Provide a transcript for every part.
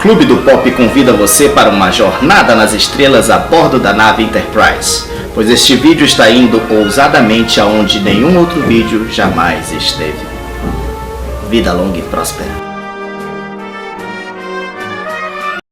Clube do Pop convida você para uma jornada nas estrelas a bordo da nave Enterprise, pois este vídeo está indo ousadamente aonde nenhum outro vídeo jamais esteve. Vida longa e próspera.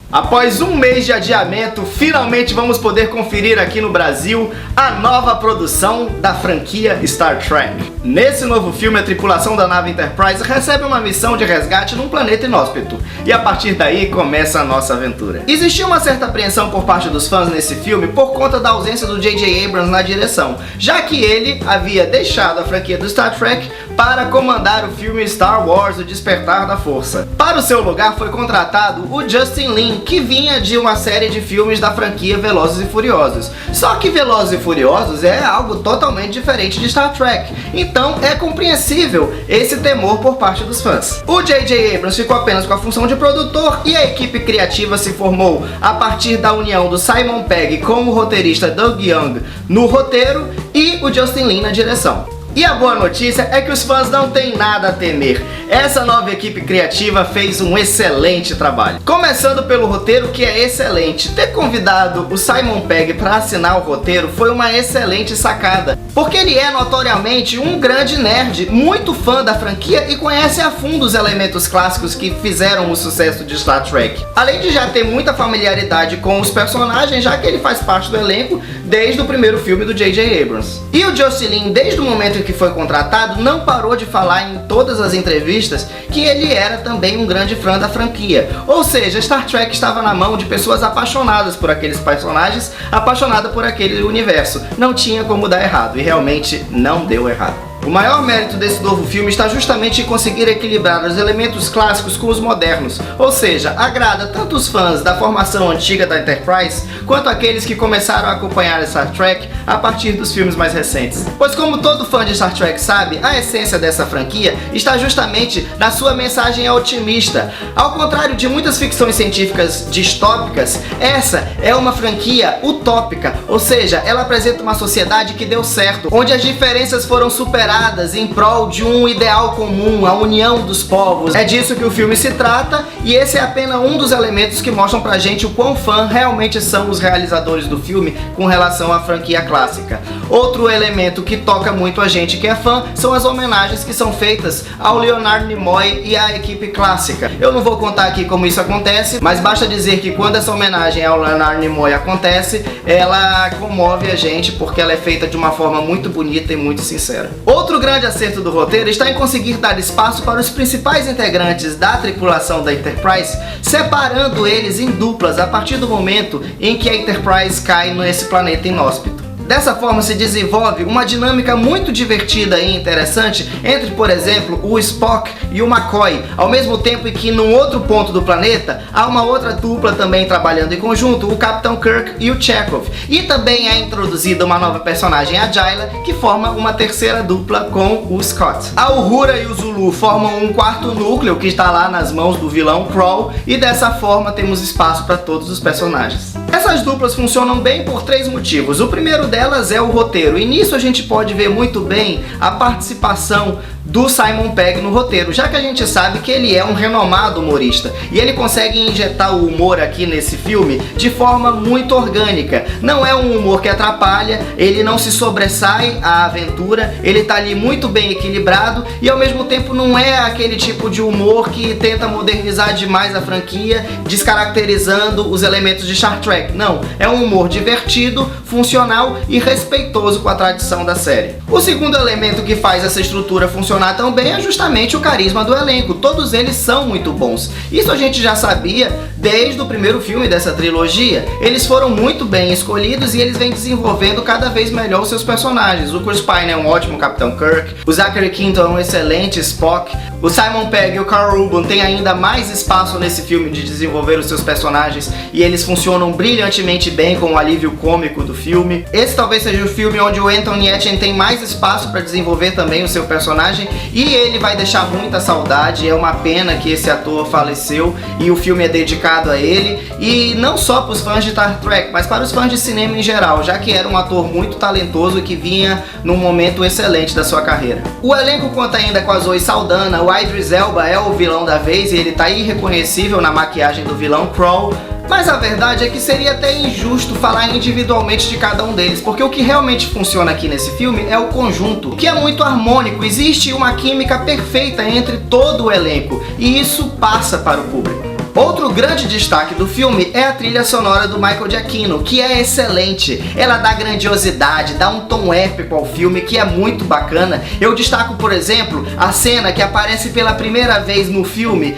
Após um mês de adiamento, finalmente vamos poder conferir aqui no Brasil a nova produção da franquia Star Trek. Nesse novo filme, a tripulação da nave Enterprise recebe uma missão de resgate num planeta inóspito, e a partir daí começa a nossa aventura. Existia uma certa apreensão por parte dos fãs nesse filme por conta da ausência do J.J. Abrams na direção, já que ele havia deixado a franquia do Star Trek para comandar o filme Star Wars: O Despertar da Força. Para o seu lugar foi contratado o Justin Lin, que vinha de uma série de filmes da franquia Velozes e Furiosos. Só que Velozes e Furiosos é algo totalmente diferente de Star Trek, então é compreensível esse temor por parte dos fãs. O J.J. Abrams ficou apenas com a função de produtor e a equipe criativa se formou a partir da união do Simon Pegg com o roteirista Doug Young no roteiro e o Justin Lin na direção. E a boa notícia é que os fãs não têm nada a temer. Essa nova equipe criativa fez um excelente trabalho. Começando pelo roteiro, que é excelente. Ter convidado o Simon Pegg para assinar o roteiro foi uma excelente sacada, porque ele é notoriamente um grande nerd, muito fã da franquia e conhece a fundo os elementos clássicos que fizeram o sucesso de Star Trek. Além de já ter muita familiaridade com os personagens, já que ele faz parte do elenco desde o primeiro filme do J.J. Abrams. E o Justin Lin, desde o momento que foi contratado, não parou de falar em todas as entrevistas que ele era também um grande fã da franquia. Ou seja, Star Trek estava na mão de pessoas apaixonadas por aqueles personagens, apaixonadas por aquele universo. Não tinha como dar errado, e realmente não deu errado. O maior mérito desse novo filme está justamente em conseguir equilibrar os elementos clássicos com os modernos, ou seja, agrada tanto os fãs da formação antiga da Enterprise, quanto aqueles que começaram a acompanhar Star Trek a partir dos filmes mais recentes. Pois como todo fã de Star Trek sabe, a essência dessa franquia está justamente na sua mensagem otimista. Ao contrário de muitas ficções científicas distópicas, essa é uma franquia utópica, ou seja, ela apresenta uma sociedade que deu certo, onde as diferenças foram superadas em prol de um ideal comum, a união dos povos. É disso que o filme se trata, e esse é apenas um dos elementos que mostram pra gente o quão fã realmente são os realizadores do filme com relação à franquia clássica. Outro elemento que toca muito a gente que é fã são as homenagens que são feitas ao Leonard Nimoy e à equipe clássica. Eu não vou contar aqui como isso acontece, mas basta dizer que quando essa homenagem ao Leonard Nimoy acontece, ela comove a gente porque ela é feita de uma forma muito bonita e muito sincera. Outro grande acerto do roteiro está em conseguir dar espaço para os principais integrantes da tripulação da Enterprise, separando eles em duplas a partir do momento em que a Enterprise cai nesse planeta inóspito. Dessa forma se desenvolve uma dinâmica muito divertida e interessante entre, por exemplo, o Spock e o McCoy, ao mesmo tempo em que num outro ponto do planeta há uma outra dupla também trabalhando em conjunto, o Capitão Kirk e o Chekhov. E também é introduzida uma nova personagem, a Jayla, que forma uma terceira dupla com o Scott. A Uhura e o Zulu formam um quarto núcleo que está lá nas mãos do vilão Krall, e dessa forma temos espaço para todos os personagens. Essas duplas funcionam bem por três motivos. O primeiro delas é o roteiro, e nisso a gente pode ver muito bem a participação do Simon Pegg no roteiro, já que a gente sabe que ele é um renomado humorista, e ele consegue injetar o humor aqui nesse filme de forma muito orgânica. Não é um humor que atrapalha, ele não se sobressai à aventura, ele tá ali muito bem equilibrado, e ao mesmo tempo não é aquele tipo de humor que tenta modernizar demais a franquia, descaracterizando os elementos de Star Trek. Não, é um humor divertido, funcional e respeitoso com a tradição da série. O segundo elemento que faz essa estrutura funcionar também é justamente o carisma do elenco. Todos eles são muito bons. Isso a gente já sabia desde o primeiro filme dessa trilogia. Eles foram muito bem escolhidos e eles vêm desenvolvendo cada vez melhor os seus personagens. O Chris Pine é um ótimo Capitão Kirk, o Zachary Quinto é um excelente Spock, o Simon Pegg e o Carl Urban têm ainda mais espaço nesse filme de desenvolver os seus personagens, e eles funcionam brilhantemente brilhantemente bem com o alívio cômico do filme. Esse talvez seja o filme onde o Anthony Yelchin tem mais espaço para desenvolver também o seu personagem, e ele vai deixar muita saudade. É uma pena que esse ator faleceu e o filme é dedicado a ele, e não só para os fãs de Star Trek, mas para os fãs de cinema em geral, já que era um ator muito talentoso que vinha num momento excelente da sua carreira. O elenco conta ainda com a Zoe Saldana. O Idris Elba é o vilão da vez e ele tá irreconhecível na maquiagem do vilão Crow. Mas a verdade é que seria até injusto falar individualmente de cada um deles, porque o que realmente funciona aqui nesse filme é o conjunto, que é muito harmônico. Existe uma química perfeita entre todo o elenco, e isso passa para o público. Outro grande destaque do filme é a trilha sonora do Michael Giacchino, que é excelente. Ela dá grandiosidade, dá um tom épico ao filme que é muito bacana. Eu destaco, por exemplo, a cena que aparece pela primeira vez no filme,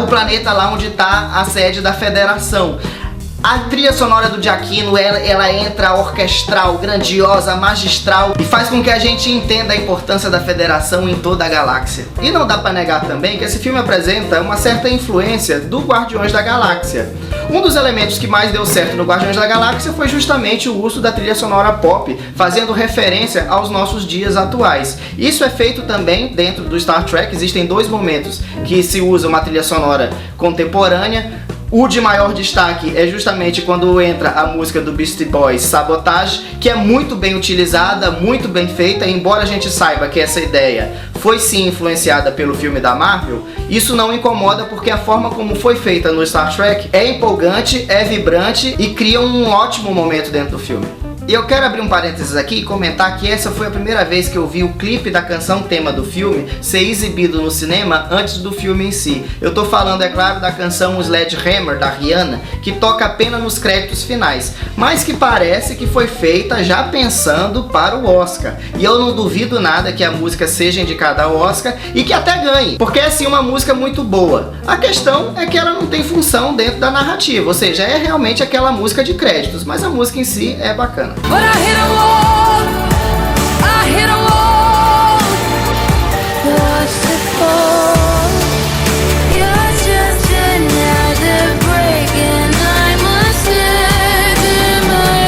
o planeta lá onde está a sede da Federação. A trilha sonora do Giacchino, ela entra orquestral, grandiosa, magistral, e faz com que a gente entenda a importância da Federação em toda a galáxia. E não dá pra negar também que esse filme apresenta uma certa influência do Guardiões da Galáxia. Um dos elementos que mais deu certo no Guardiões da Galáxia foi justamente o uso da trilha sonora pop, fazendo referência aos nossos dias atuais. Isso é feito também dentro do Star Trek. Existem dois momentos que se usa uma trilha sonora contemporânea. O de maior destaque é justamente quando entra a música do Beastie Boys, Sabotage, que é muito bem utilizada, muito bem feita. Embora a gente saiba que essa ideia foi sim influenciada pelo filme da Marvel, isso não incomoda, porque a forma como foi feita no Star Trek é empolgante, é vibrante e cria um ótimo momento dentro do filme. E eu quero abrir um parênteses aqui e comentar que essa foi a primeira vez que eu vi o clipe da canção tema do filme ser exibido no cinema antes do filme em si. Eu tô falando, é claro, da canção Sledgehammer, da Rihanna, que toca apenas nos créditos finais, mas que parece que foi feita já pensando para o Oscar. E eu não duvido nada que a música seja indicada ao Oscar e que até ganhe, porque é sim uma música muito boa. A questão é que ela não tem função dentro da narrativa, ou seja, é realmente aquela música de créditos, mas a música em si é bacana. But I hit a wall, I hit a wall, watched it fall. You're just another break and I must live in my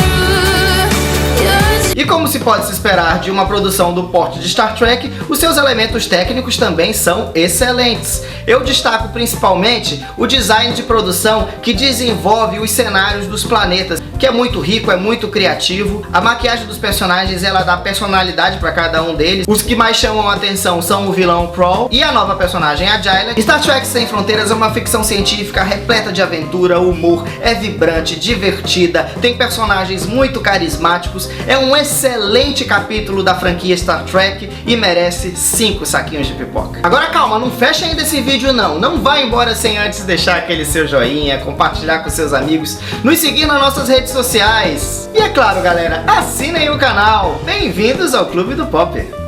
room. E como se pode se esperar de uma produção do porte de Star Trek, os seus elementos técnicos também são excelentes. Eu destaco principalmente o design de produção que desenvolve os cenários dos planetas, que é muito rico, é muito criativo. A maquiagem dos personagens, ela dá personalidade para cada um deles. Os que mais chamam a atenção são o vilão Crow e a nova personagem, a Jaylah. Star Trek Sem Fronteiras é uma ficção científica repleta de aventura, humor, é vibrante, divertida, tem personagens muito carismáticos, é um excelente capítulo da franquia Star Trek e merece 5 saquinhos de pipoca. Agora calma, não fecha ainda esse vídeo não vai embora sem antes deixar aquele seu joinha, compartilhar com seus amigos, nos seguir nas nossas redes sociais. E é claro, galera, assinem o canal. Bem-vindos ao Clube do Pop.